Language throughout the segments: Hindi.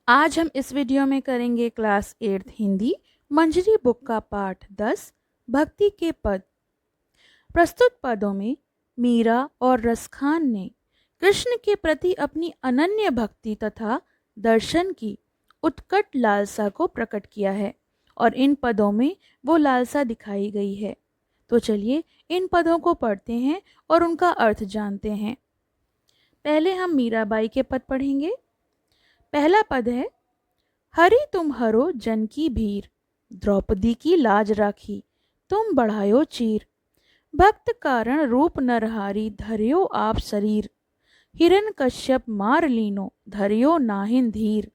आज हम इस वीडियो में करेंगे क्लास 8th हिंदी मंजरी बुक का पाठ 10 भक्ति के पद। प्रस्तुत पदों में मीरा और रसखान ने कृष्ण के प्रति अपनी अनन्य भक्ति तथा दर्शन की उत्कट लालसा को प्रकट किया है और इन पदों में वो लालसा दिखाई गई है। तो चलिए इन पदों को पढ़ते हैं और उनका अर्थ जानते हैं। पहले हम मीराबाई के पद पढ़ेंगे। पहला पद है, हरि तुम हरो जन की भीर, द्रौपदी की लाज राखी तुम बढ़ायो चीर। भक्त कारण रूप नरहारी धर्यो आप शरीर, हिरन कश्यप मार लीनो धर्यो नाहिन धीर।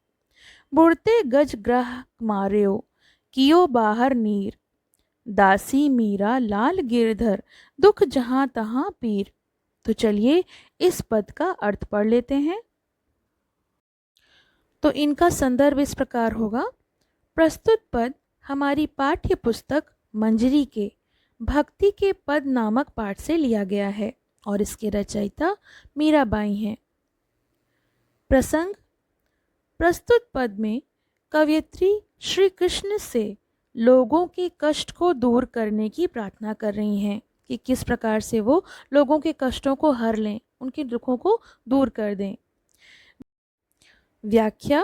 बुढ़ते गज ग्रह मार्यो कियो बाहर नीर, दासी मीरा लाल गिरधर दुख जहां तहां पीर। तो चलिए इस पद का अर्थ पढ़ लेते हैं। तो इनका संदर्भ इस प्रकार होगा। प्रस्तुत पद हमारी पाठ्य पुस्तक मंजरी के भक्ति के पद नामक पाठ से लिया गया है और इसके रचयिता मीराबाई हैं। प्रसंग, प्रस्तुत पद में कवयित्री श्री कृष्ण से लोगों के कष्ट को दूर करने की प्रार्थना कर रही हैं कि किस प्रकार से वो लोगों के कष्टों को हर लें, उनके दुखों को दूर कर दें। व्याख्या,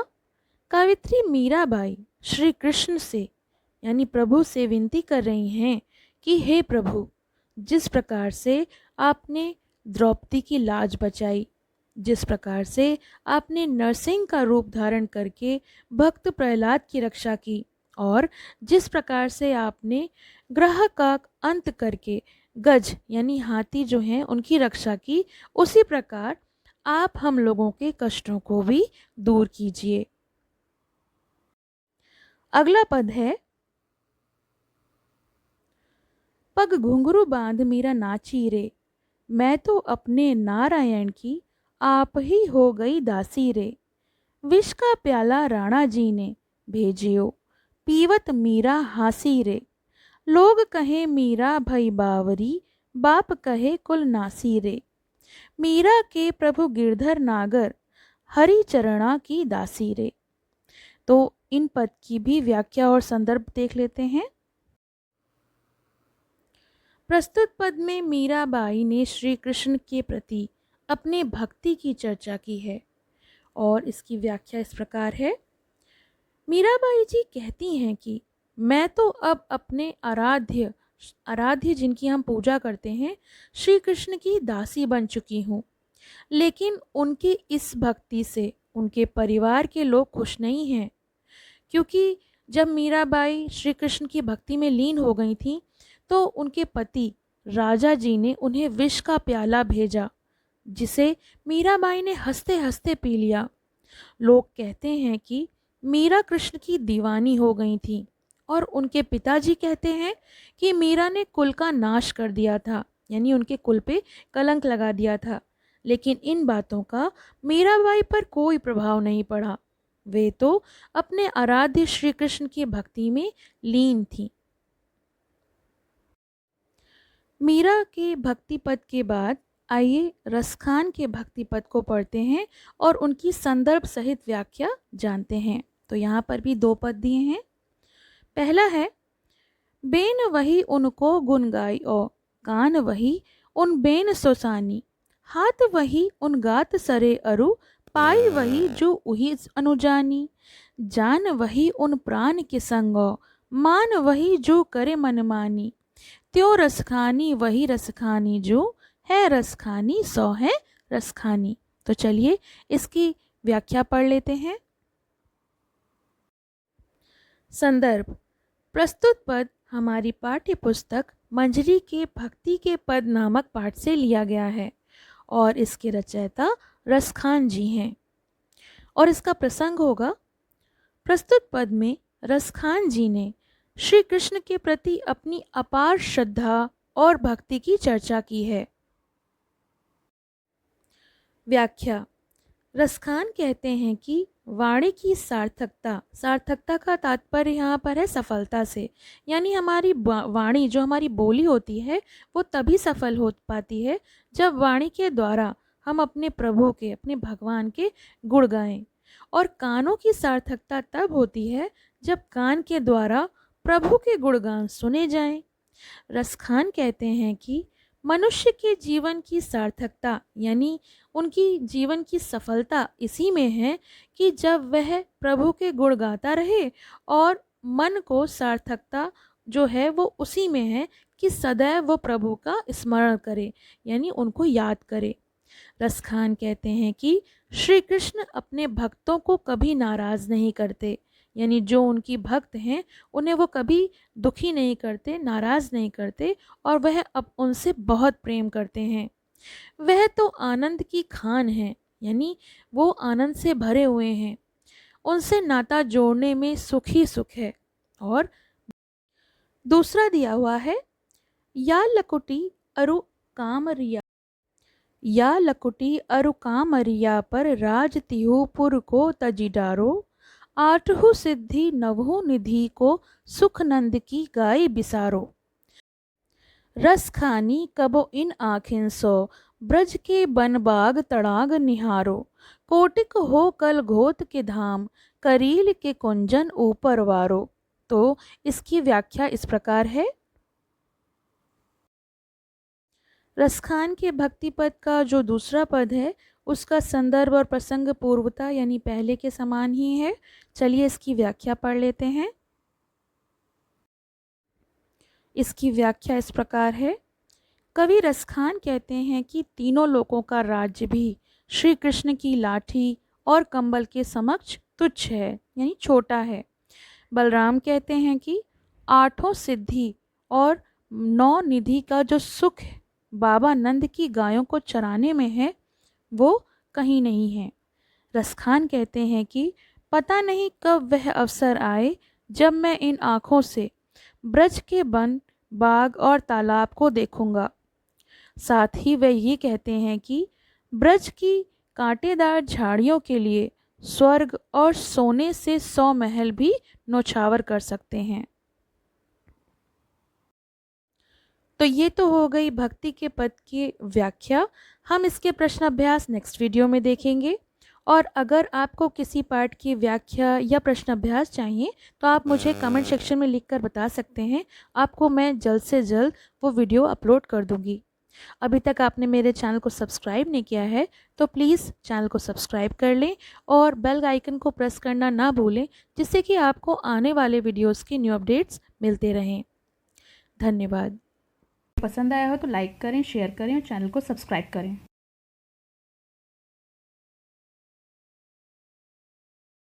कवयित्री मीराबाई श्री कृष्ण से यानी प्रभु से विनती कर रही हैं कि हे प्रभु, जिस प्रकार से आपने द्रौपदी की लाज बचाई, जिस प्रकार से आपने नरसिंह का रूप धारण करके भक्त प्रहलाद की रक्षा की और जिस प्रकार से आपने ग्रह का अंत करके गज यानी हाथी जो हैं उनकी रक्षा की, उसी प्रकार आप हम लोगों के कष्टों को भी दूर कीजिए। अगला पद है, पग घुंघरू बांध मीरा नाची रे, मैं तो अपने नारायण की आप ही हो गई दासी रे। विष का प्याला राणा जी ने भेजियो, पीवत मीरा हासी रे। लोग कहे मीरा भई बावरी, बाप कहे कुल नासी रे। मीरा के प्रभु गिरधर नागर, हरि चरणा की दासी रे। तो इन पद की भी व्याख्या और संदर्भ देख लेते हैं। प्रस्तुत पद में मीराबाई ने श्री कृष्ण के प्रति अपने भक्ति की चर्चा की है और इसकी व्याख्या इस प्रकार है। मीराबाई जी कहती हैं कि मैं तो अब अपने आराध्य जिनकी हम पूजा करते हैं श्री कृष्ण की दासी बन चुकी हूँ, लेकिन उनकी इस भक्ति से उनके परिवार के लोग खुश नहीं हैं, क्योंकि जब मीराबाई श्री कृष्ण की भक्ति में लीन हो गई थी तो उनके पति राजा जी ने उन्हें विष का प्याला भेजा, जिसे मीराबाई ने हंसते हंसते पी लिया। लोग कहते हैं कि मीरा कृष्ण की दीवानी हो गई थी और उनके पिताजी कहते हैं कि मीरा ने कुल का नाश कर दिया था, यानी उनके कुल पे कलंक लगा दिया था। लेकिन इन बातों का मीराबाई पर कोई प्रभाव नहीं पड़ा, वे तो अपने आराध्य श्री कृष्ण की भक्ति में लीन थी। मीरा के भक्ति पद के बाद आइए रसखान के भक्ति पद को पढ़ते हैं और उनकी संदर्भ सहित व्याख्या जानते हैं। तो यहाँ पर भी दो पद दिए हैं। पहला है, बेन वही उनको गुन गाई ओ, कान वही उन बेन सोसानी। हाथ वही उन गात सरे अरु, पाई वही जो उही अनुजानी। जान वही उन प्राण के संगो, मान वही जो करे मनमानी। त्यो रसखानी वही रसखानी जो, है रसखानी सौ है रसखानी। तो चलिए इसकी व्याख्या पढ़ लेते हैं। संदर्भ, प्रस्तुत पद हमारी पाठ्य पुस्तक मंजरी के भक्ति के पद नामक पाठ से लिया गया है और इसके रचयिता रसखान जी हैं और इसका प्रसंग होगा। प्रस्तुत पद में रसखान जी ने श्री कृष्ण के प्रति अपनी अपार श्रद्धा और भक्ति की चर्चा की है। व्याख्या, रसखान कहते हैं कि वाणी की सार्थकता का तात्पर्य यहाँ पर है सफलता से, यानी हमारी वाणी जो हमारी बोली होती है वो तभी सफल हो पाती है जब वाणी के द्वारा हम अपने प्रभु के, अपने भगवान के गुण गाएं। और कानों की सार्थकता तब होती है जब कान के द्वारा प्रभु के गुणगान सुने जाएं। रसखान कहते हैं कि मनुष्य के जीवन की सार्थकता यानी उनकी जीवन की सफलता इसी में है कि जब वह प्रभु के गुण गाता रहे, और मन को सार्थकता जो है वो उसी में है कि सदैव वो प्रभु का स्मरण करे यानी उनको याद करे। रसखान कहते हैं कि श्री कृष्ण अपने भक्तों को कभी नाराज़ नहीं करते, यानी जो उनकी भक्त हैं उन्हें वो कभी दुखी नहीं करते, नाराज़ नहीं करते, और वह अब उनसे बहुत प्रेम करते हैं। वह तो आनंद की खान है, यानी वो आनंद से भरे हुए हैं, उनसे नाता जोड़ने में सुख ही सुख है। और दूसरा दिया हुआ है, या लकुटी अरु कामरिया, या लकुटी अरु कामरिया पर राज तिहु पुर को तजिडारो, आठहु सिद्धि नवहु निधि को सुख नंद की गाय बिसारो। रस खानी कबो इन आँखें सो, ब्रज के बन बाग तड़ाग निहारो, कोटिक हो कल घोत के धाम, करील के कुंजन ऊपर वारो। तो इसकी व्याख्या इस प्रकार है। रसखान के भक्ति पद का जो दूसरा पद है उसका संदर्भ और प्रसंग पूर्वता यानी पहले के समान ही है। चलिए इसकी व्याख्या पढ़ लेते हैं। इसकी व्याख्या इस प्रकार है। कवि रसखान कहते हैं कि तीनों लोकों का राज्य भी श्री कृष्ण की लाठी और कंबल के समक्ष तुच्छ है यानी छोटा है। बलराम कहते हैं कि आठों सिद्धि और 9 निधि का जो सुख बाबा नंद की गायों को चराने में है वो कहीं नहीं है। रसखान कहते हैं कि पता नहीं कब वह अवसर आए जब मैं इन आँखों से ब्रज के वन बाग और तालाब को देखूंगा। साथ ही वे ये कहते हैं कि ब्रज की कांटेदार झाड़ियों के लिए स्वर्ग और सोने से 100 महल भी नौछावर कर सकते हैं। तो ये तो हो गई भक्ति के पद की व्याख्या। हम इसके प्रश्न अभ्यास नेक्स्ट वीडियो में देखेंगे। और अगर आपको किसी पार्ट की व्याख्या या प्रश्न अभ्यास चाहिए तो आप मुझे कमेंट सेक्शन में लिखकर बता सकते हैं। आपको मैं जल्द से जल्द वो वीडियो अपलोड कर दूंगी। अभी तक आपने मेरे चैनल को सब्सक्राइब नहीं किया है तो प्लीज़ चैनल को सब्सक्राइब कर लें और बेल आइकन को प्रेस करना ना भूलें, जिससे कि आपको आने वाले वीडियोस की न्यू अपडेट्स मिलते रहें। धन्यवाद। पसंद आया हो तो लाइक करें, शेयर करें और चैनल को सब्सक्राइब करें।